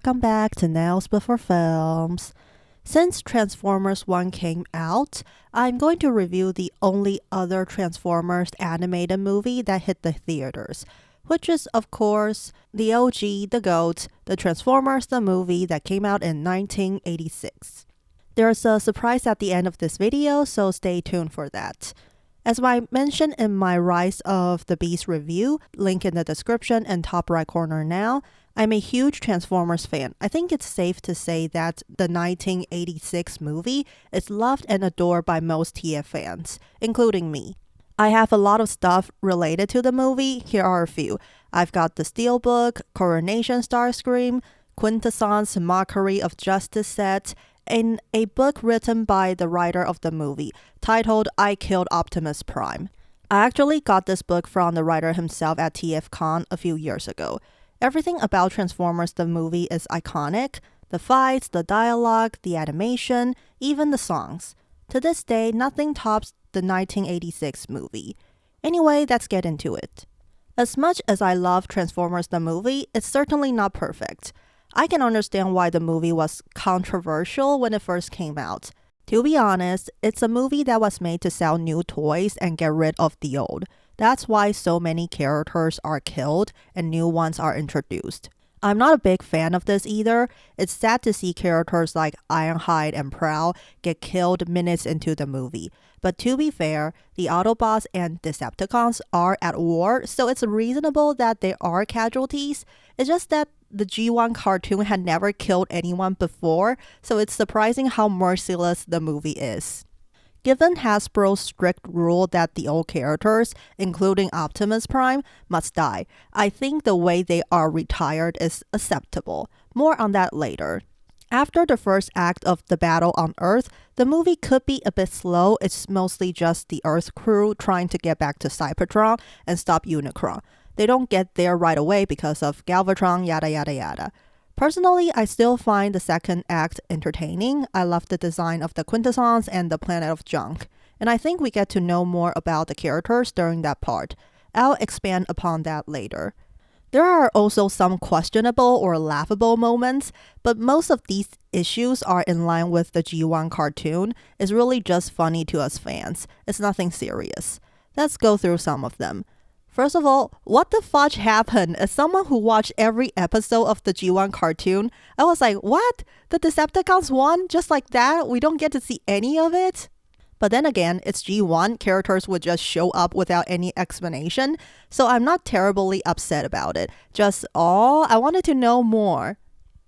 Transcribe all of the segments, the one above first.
welcome back to Nails Before Films. Since Transformers 1 came out, I'm going to review the only other Transformers animated movie that hit the theaters, which is, of course, the OG, the GOAT, the Transformers the movie that came out in 1986. There's a surprise at the end of this video, so stay tuned for that. As I mentioned in my Rise of the Beast review, link in the description and top right corner now, I'm a huge Transformers fan. I think it's safe to say that the 1986 movie is loved and adored by most TF fans, including me. I have a lot of stuff related to the movie. Here are a few. I've got the Steelbook, Coronation Starscream, Quintessence Mockery of Justice set, and a book written by the writer of the movie titled I Killed Optimus Prime. I actually got this book from the writer himself at TFCon a few years ago. Everything about Transformers the movie is iconic. The fights, the dialogue, the animation, even the songs. To this day, nothing tops the 1986 movie. Anyway, let's get into it. As much as I love Transformers the movie, it's certainly not perfect. I can understand why the movie was controversial when it first came out. To be honest, it's a movie that was made to sell new toys and get rid of the old. That's why so many characters are killed and new ones are introduced. I'm not a big fan of this either. It's sad to see characters like Ironhide and Prowl get killed minutes into the movie. But to be fair, the Autobots and Decepticons are at war, so it's reasonable that there are casualties. It's just that the G1 cartoon had never killed anyone before, so it's surprising how merciless the movie is. Given Hasbro's strict rule that the old characters, including Optimus Prime, must die, I think the way they are retired is acceptable. More on that later. After the first act of the battle on Earth, the movie could be a bit slow. It's mostly just the Earth crew trying to get back to Cybertron and stop Unicron. They don't get there right away because of Galvatron, yada yada yada. Personally, I still find the second act entertaining. I love the design of the Quintessence and the Planet of Junk, and I think we get to know more about the characters during that part. I'll expand upon that later. There are also some questionable or laughable moments, but most of these issues are in line with the G1 cartoon. It's really just funny to us fans. It's nothing serious. Let's go through some of them. First of all, what the fudge happened? As someone who watched every episode of the G1 cartoon, I was like, what? The Decepticons won? Just like that? We don't get to see any of it? But then again, it's G1, characters would just show up without any explanation, so I'm not terribly upset about it. Just, I wanted to know more.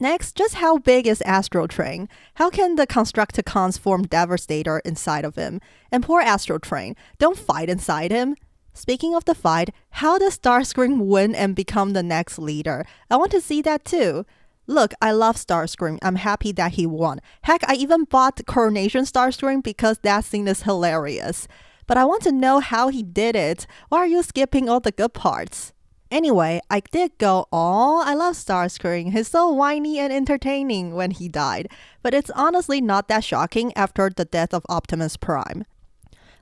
Next, just how big is Astro Train? How can the Constructicons form Devastator inside of him? And poor Astro Train, don't fight inside him. Speaking of the fight, how does Starscream win and become the next leader? I want to see that too. Look, I love Starscream. I'm happy that he won. Heck, I even bought Coronation Starscream because that scene is hilarious. But I want to know how he did it. Why are you skipping all the good parts? Anyway, I did go, I love Starscream. He's so whiny and entertaining when he died. But it's honestly not that shocking after the death of Optimus Prime.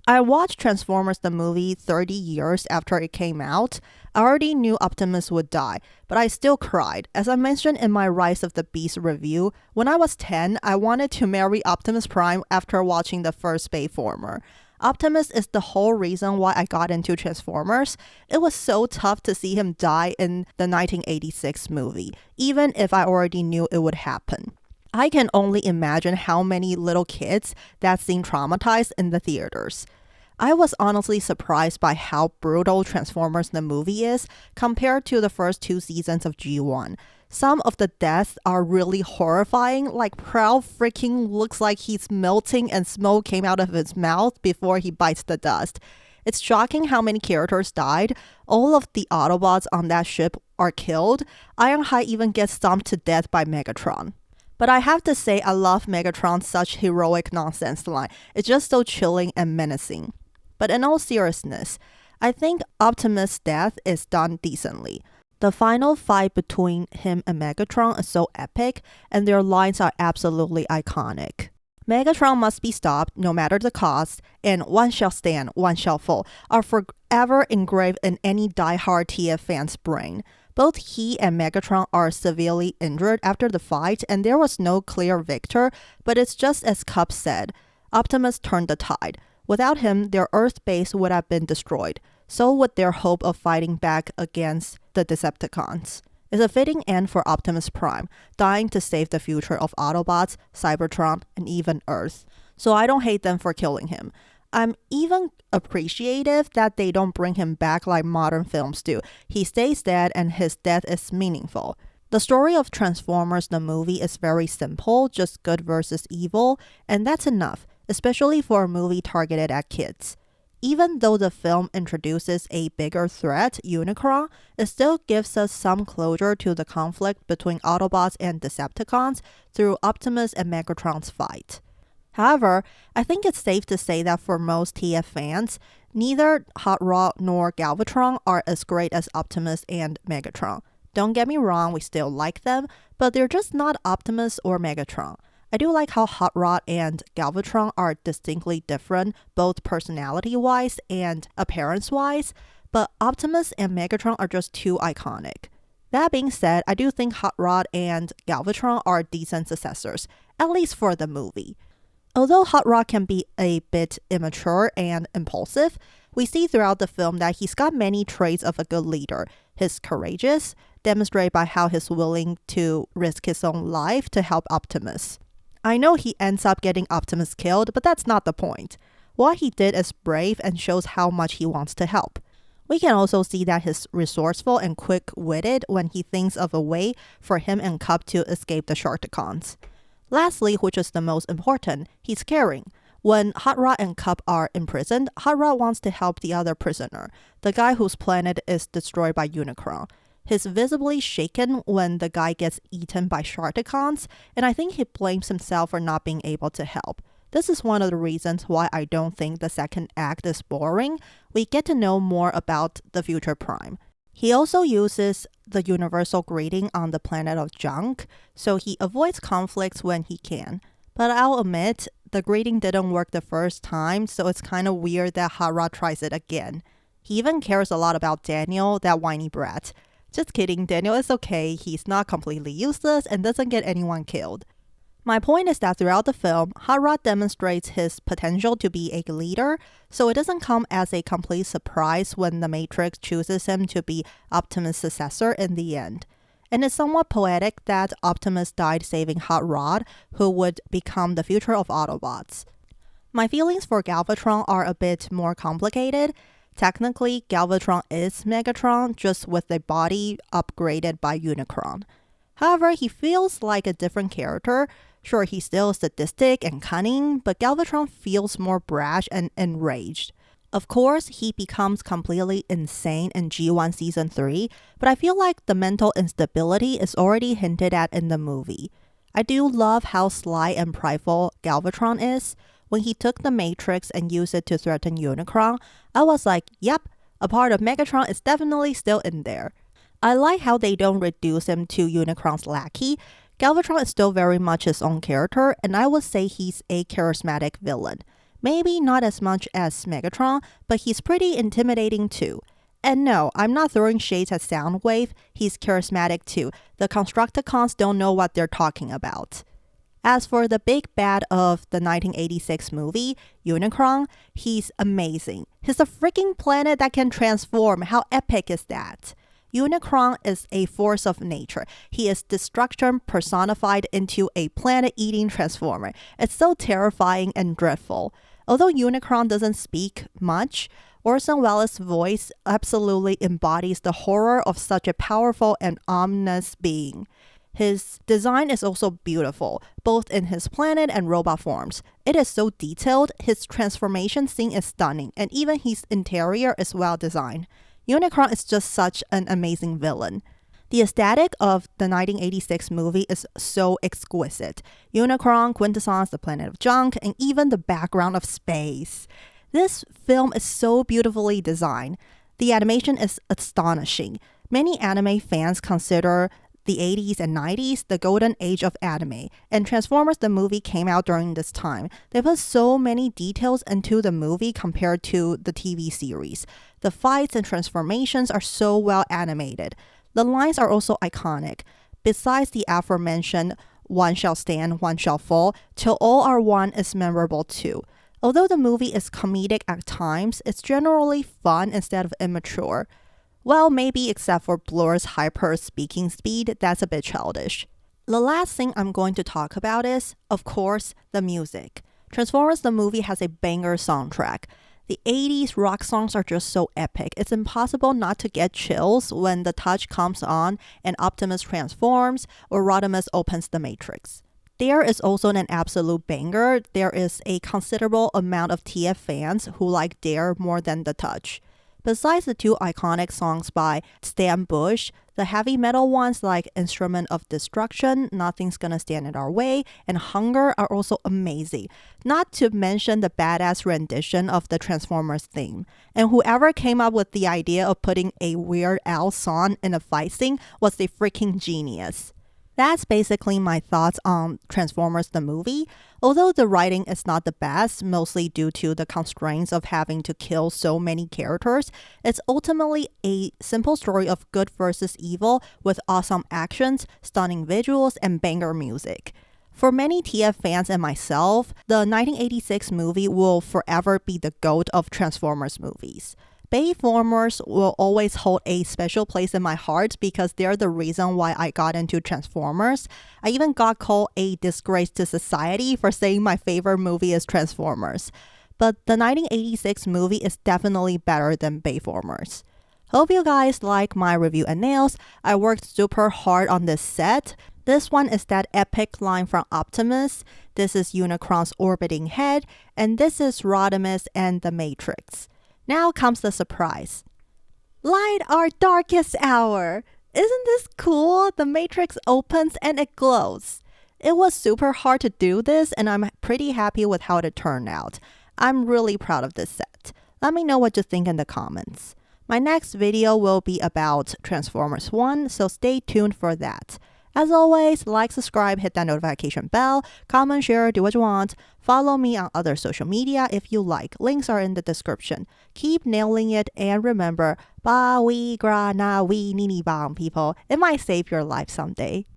I watched Transformers the movie 30 years after it came out. I already knew Optimus would die, but I still cried. As I mentioned in my Rise of the Beast review, when I was 10, I wanted to marry Optimus Prime after watching the first Bayformer. Optimus is the whole reason why I got into Transformers. It was so tough to see him die in the 1986 movie, even if I already knew it would happen. I can only imagine how many little kids that seemed traumatized in the theaters. I was honestly surprised by how brutal Transformers the movie is compared to the first 2 seasons of G1. Some of the deaths are really horrifying, like Prowl freaking looks like he's melting and smoke came out of his mouth before he bites the dust. It's shocking how many characters died. All of the Autobots on that ship are killed. Ironhide even gets stomped to death by Megatron. But I have to say I love Megatron's such heroic nonsense line. It's just so chilling and menacing. But in all seriousness, I think Optimus' death is done decently. The final fight between him and Megatron is so epic, and their lines are absolutely iconic. Megatron must be stopped no matter the cost, and one shall stand, one shall fall are forever engraved in any die-hard TF fan's brain. Both he and Megatron are severely injured after the fight, and there was no clear victor, but it's just as Cup said. Optimus turned the tide. Without him, their Earth base would have been destroyed. So would their hope of fighting back against the Decepticons. It's a fitting end for Optimus Prime, dying to save the future of Autobots, Cybertron, and even Earth. So I don't hate them for killing him. I'm even appreciative that they don't bring him back like modern films do. He stays dead and his death is meaningful. The story of Transformers the movie is very simple, just good versus evil, and that's enough, especially for a movie targeted at kids. Even though the film introduces a bigger threat, Unicron, it still gives us some closure to the conflict between Autobots and Decepticons through Optimus and Megatron's fight. However, I think it's safe to say that for most TF fans, neither Hot Rod nor Galvatron are as great as Optimus and Megatron. Don't get me wrong, we still like them, but they're just not Optimus or Megatron. I do like how Hot Rod and Galvatron are distinctly different, both personality-wise and appearance-wise, but Optimus and Megatron are just too iconic. That being said, I do think Hot Rod and Galvatron are decent successors, at least for the movie. Although Hot Rod can be a bit immature and impulsive, we see throughout the film that he's got many traits of a good leader. He's courageous, demonstrated by how he's willing to risk his own life to help Optimus. I know he ends up getting Optimus killed, but that's not the point. What he did is brave and shows how much he wants to help. We can also see that he's resourceful and quick-witted when he thinks of a way for him and Cup to escape the Sharkticons. Lastly, which is the most important, he's caring. When Hot Rod and Cup are imprisoned, Hot Rod wants to help the other prisoner, the guy whose planet is destroyed by Unicron. He's visibly shaken when the guy gets eaten by Sharkticons, and I think he blames himself for not being able to help. This is one of the reasons why I don't think the second act is boring. We get to know more about the future Prime. He also uses the universal greeting on the planet of junk, so he avoids conflicts when he can. But I'll admit, the greeting didn't work the first time, so it's kind of weird that Hot Rod tries it again. He even cares a lot about Daniel, that whiny brat. Just kidding, Daniel is okay, he's not completely useless and doesn't get anyone killed. My point is that throughout the film, Hot Rod demonstrates his potential to be a leader, so it doesn't come as a complete surprise when the Matrix chooses him to be Optimus' successor in the end. And it's somewhat poetic that Optimus died saving Hot Rod, who would become the future of Autobots. My feelings for Galvatron are a bit more complicated. Technically, Galvatron is Megatron, just with a body upgraded by Unicron. However, he feels like a different character. Sure, he's still sadistic and cunning, but Galvatron feels more brash and enraged. Of course, he becomes completely insane in G1 Season 3, but I feel like the mental instability is already hinted at in the movie. I do love how sly and prideful Galvatron is. When he took the Matrix and used it to threaten Unicron, I was like, yep, a part of Megatron is definitely still in there. I like how they don't reduce him to Unicron's lackey. Galvatron is still very much his own character, and I would say he's a charismatic villain. Maybe not as much as Megatron, but he's pretty intimidating too. And no, I'm not throwing shades at Soundwave, he's charismatic too. The Constructicons don't know what they're talking about. As for the big bad of the 1986 movie, Unicron, he's amazing. He's a freaking planet that can transform. How epic is that? Unicron is a force of nature. He is destruction personified into a planet-eating transformer. It's so terrifying and dreadful. Although Unicron doesn't speak much, Orson Welles' voice absolutely embodies the horror of such a powerful and ominous being. His design is also beautiful, both in his planet and robot forms. It is so detailed, his transformation scene is stunning, and even his interior is well designed. Unicron is just such an amazing villain. The aesthetic of the 1986 movie is so exquisite. Unicron, quintessence, the planet of junk, and even the background of space. This film is so beautifully designed. The animation is astonishing. Many anime fans consider the 80s and 90s the golden age of anime, and Transformers the movie came out during this time. They put so many details into the movie compared to the TV series. The fights and transformations are so well animated. The lines are also iconic. Besides the aforementioned "one shall stand, one shall fall," "till all are one" is memorable too. Although the movie is comedic at times, it's generally fun instead of immature. Well, maybe except for Blur's hyper speaking speed, that's a bit childish. The last thing I'm going to talk about is, of course, the music. Transformers the movie has a banger soundtrack. The 80s rock songs are just so epic. It's impossible not to get chills when the touch comes on and Optimus transforms or Rodimus opens the Matrix. There is also an absolute banger. There is a considerable amount of TF fans who like Dare more than the touch. Besides the two iconic songs by Stan Bush, the heavy metal ones like Instrument of Destruction, Nothing's Gonna Stand in Our Way, and Hunger are also amazing. Not to mention the badass rendition of the Transformers theme. And whoever came up with the idea of putting a Weird Al song in a fight scene was a freaking genius. That's basically my thoughts on Transformers the movie. Although the writing is not the best, mostly due to the constraints of having to kill so many characters, it's ultimately a simple story of good versus evil with awesome actions, stunning visuals, and banger music. For many TF fans and myself, the 1986 movie will forever be the GOAT of Transformers movies. Bayformers will always hold a special place in my heart because they're the reason why I got into Transformers. I even got called a disgrace to society for saying my favorite movie is Transformers. But the 1986 movie is definitely better than Bayformers. Hope you guys like my review and nails. I worked super hard on this set. This one is that epic line from Optimus. This is Unicron's orbiting head. And this is Rodimus and the Matrix. Now comes the surprise. Light our darkest hour. Isn't this cool? The Matrix opens and it glows. It was super hard to do this and I'm pretty happy with how it turned out. I'm really proud of this set. Let me know what you think in the comments. My next video will be about Transformers 1, so stay tuned for that. As always, like, subscribe, hit that notification bell, comment, share, do what you want. Follow me on other social media if you like. Links are in the description. Keep nailing it and remember, ba we gra na we nini bang people. It might save your life someday.